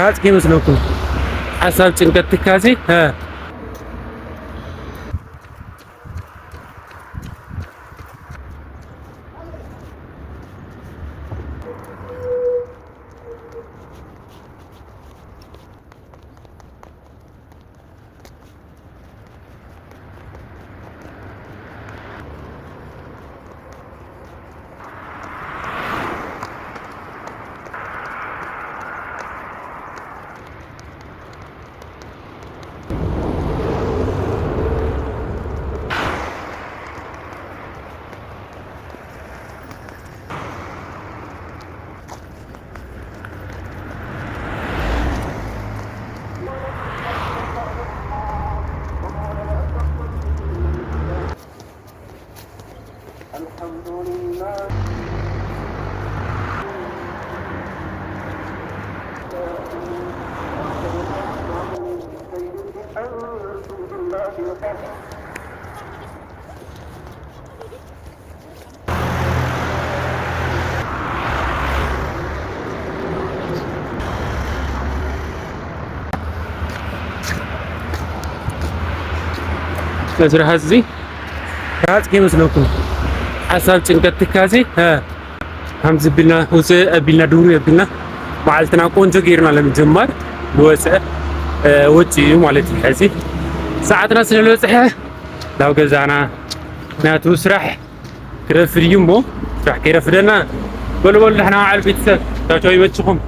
عاد كيف مسلوكم حسب ጭንቀት كازي ها الحمد لله نزرع هزي هات كيف مسلوكم حسب ጭንቀት كازي ها همز بينا وسه بينا دوري بينا معلتنا ቆንጆ ጌርና ለምጀመር ወሰ ወጪ ማለት ይሐዚ ሰዓትና ስለለጽሐ ላው ገዛና ናቱ ስራሕ ክረፍድ ይሞ ስራሕ ከረፍደና በልበል احنا على ቤተሰብ ታቸው ይመችኩም